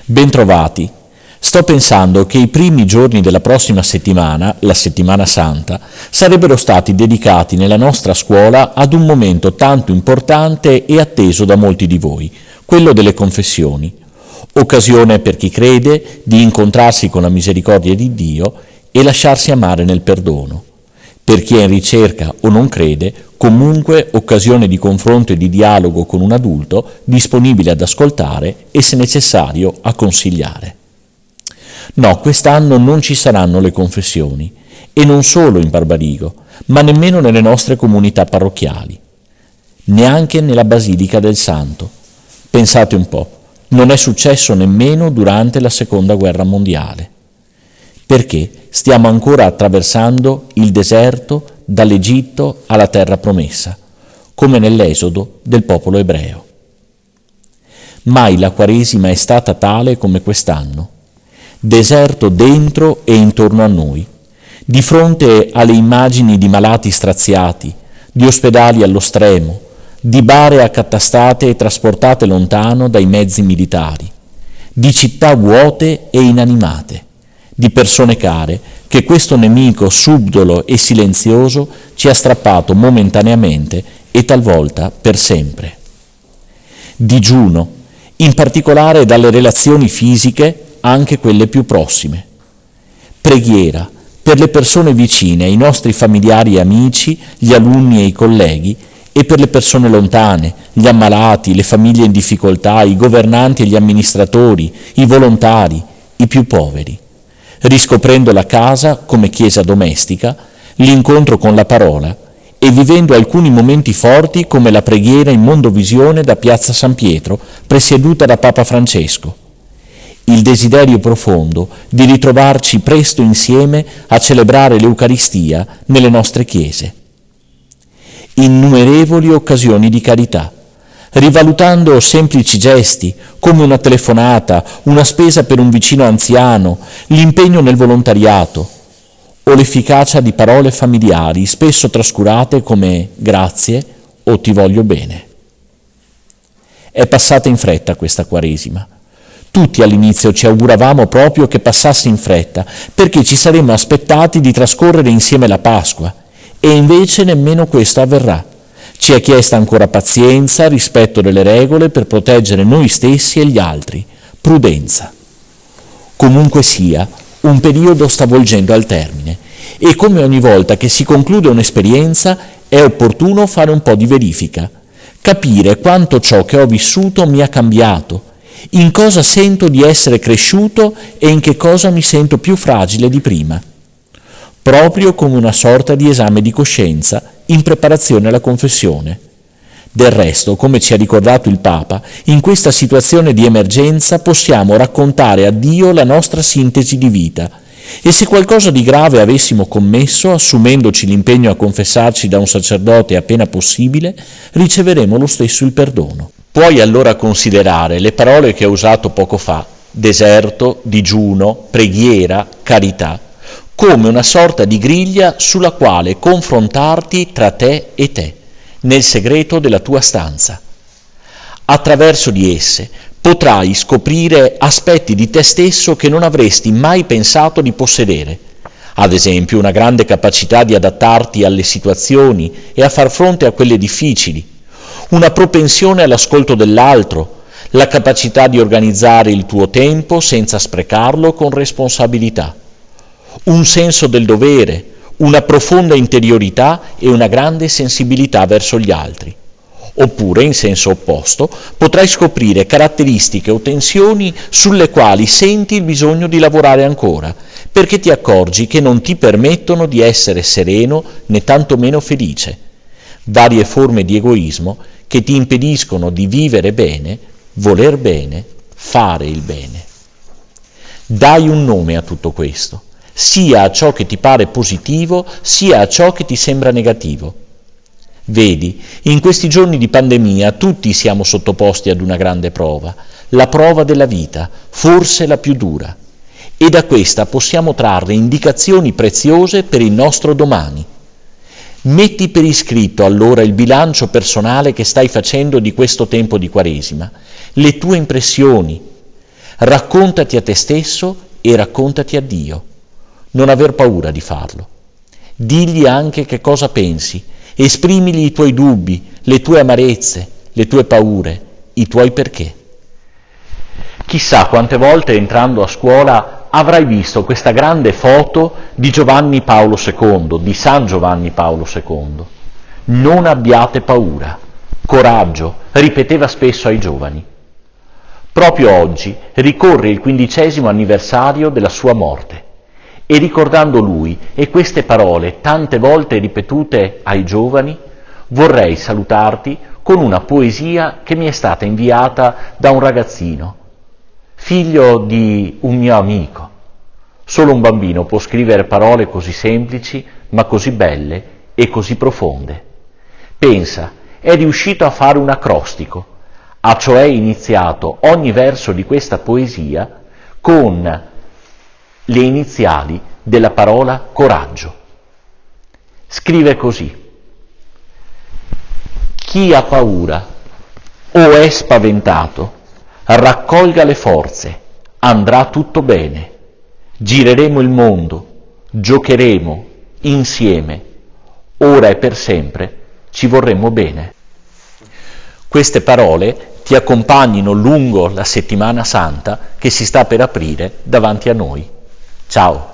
Bentrovati. Sto pensando che i primi giorni della prossima settimana, la Settimana Santa, sarebbero stati dedicati nella nostra scuola ad un momento tanto importante e atteso da molti di voi, quello delle confessioni. Occasione per chi crede di incontrarsi con la misericordia di Dio e lasciarsi amare nel perdono. Per chi è in ricerca o non crede, comunque occasione di confronto e di dialogo con un adulto disponibile ad ascoltare e, se necessario, a consigliare. No, quest'anno non ci saranno le confessioni, e non solo in Barbarigo, ma nemmeno nelle nostre comunità parrocchiali, neanche nella Basilica del Santo. Pensate un po', non è successo nemmeno durante la Seconda Guerra Mondiale. Perché stiamo ancora attraversando il deserto dall'Egitto alla terra promessa, come nell'esodo del popolo ebreo. Mai la Quaresima è stata tale come quest'anno. Deserto dentro e intorno a noi, di fronte alle immagini di malati straziati, di ospedali allo stremo, di bare accatastate e trasportate lontano dai mezzi militari, di città vuote e inanimate, di persone care che questo nemico subdolo e silenzioso ci ha strappato momentaneamente e talvolta per sempre. Digiuno, in particolare dalle relazioni fisiche, anche quelle più prossime. Preghiera per le persone vicine, i nostri familiari e amici, gli alunni e i colleghi, e per le persone lontane, gli ammalati, le famiglie in difficoltà, i governanti e gli amministratori, i volontari, i più poveri. Riscoprendo la casa come chiesa domestica, l'incontro con la parola e vivendo alcuni momenti forti come la preghiera in mondovisione da Piazza San Pietro, presieduta da Papa Francesco. Il desiderio profondo di ritrovarci presto insieme a celebrare l'Eucaristia nelle nostre chiese. Innumerevoli occasioni di carità, rivalutando semplici gesti come una telefonata, una spesa per un vicino anziano, l'impegno nel volontariato o l'efficacia di parole familiari spesso trascurate come grazie o ti voglio bene. È passata in fretta questa Quaresima. Tutti all'inizio ci auguravamo proprio che passasse in fretta, perché ci saremmo aspettati di trascorrere insieme la Pasqua, e invece nemmeno questo avverrà. Ci è chiesta ancora pazienza, rispetto delle regole per proteggere noi stessi e gli altri, prudenza. Comunque sia, un periodo sta volgendo al termine, e come ogni volta che si conclude un'esperienza è opportuno fare un po' di verifica, capire quanto ciò che ho vissuto mi ha cambiato, in cosa sento di essere cresciuto e in che cosa mi sento più fragile di prima, proprio come una sorta di esame di coscienza in preparazione alla confessione. Del resto, come ci ha ricordato il Papa, in questa situazione di emergenza possiamo raccontare a Dio la nostra sintesi di vita, e se qualcosa di grave avessimo commesso, assumendoci l'impegno a confessarci da un sacerdote appena possibile, riceveremo lo stesso il perdono. Puoi allora considerare le parole che ho usato poco fa, deserto, digiuno, preghiera, carità, come una sorta di griglia sulla quale confrontarti tra te e te, nel segreto della tua stanza. Attraverso di esse potrai scoprire aspetti di te stesso che non avresti mai pensato di possedere, ad esempio una grande capacità di adattarti alle situazioni e a far fronte a quelle difficili, una propensione all'ascolto dell'altro, la capacità di organizzare il tuo tempo senza sprecarlo con responsabilità, un senso del dovere, una profonda interiorità e una grande sensibilità verso gli altri. Oppure, in senso opposto, potrai scoprire caratteristiche o tensioni sulle quali senti il bisogno di lavorare ancora, perché ti accorgi che non ti permettono di essere sereno né tantomeno felice. Varie forme di egoismo che ti impediscono di vivere bene, voler bene, fare il bene. Dai un nome a tutto questo, sia a ciò che ti pare positivo, sia a ciò che ti sembra negativo. Vedi, in questi giorni di pandemia tutti siamo sottoposti ad una grande prova, la prova della vita, forse la più dura, e da questa possiamo trarre indicazioni preziose per il nostro domani. Metti per iscritto allora il bilancio personale che stai facendo di questo tempo di Quaresima, le tue impressioni. Raccontati a te stesso e raccontati a Dio. Non aver paura di farlo. Digli anche che cosa pensi, esprimigli i tuoi dubbi, le tue amarezze, le tue paure, i tuoi perché. Chissà quante volte entrando a scuola avrai visto questa grande foto di Giovanni Paolo II, di San Giovanni Paolo II. Non abbiate paura, coraggio, ripeteva spesso ai giovani. Proprio oggi ricorre il 15° anniversario della sua morte e ricordando lui e queste parole tante volte ripetute ai giovani, vorrei salutarti con una poesia che mi è stata inviata da un ragazzino, figlio di un mio amico. Solo un bambino può scrivere parole così semplici, ma così belle e così profonde. Pensa, è riuscito a fare un acrostico, ha cioè iniziato ogni verso di questa poesia con le iniziali della parola coraggio. Scrive così: chi ha paura o è spaventato, raccolga le forze, andrà tutto bene. Gireremo il mondo, giocheremo insieme, ora e per sempre ci vorremmo bene. Queste parole ti accompagnino lungo la settimana santa che si sta per aprire davanti a noi. Ciao!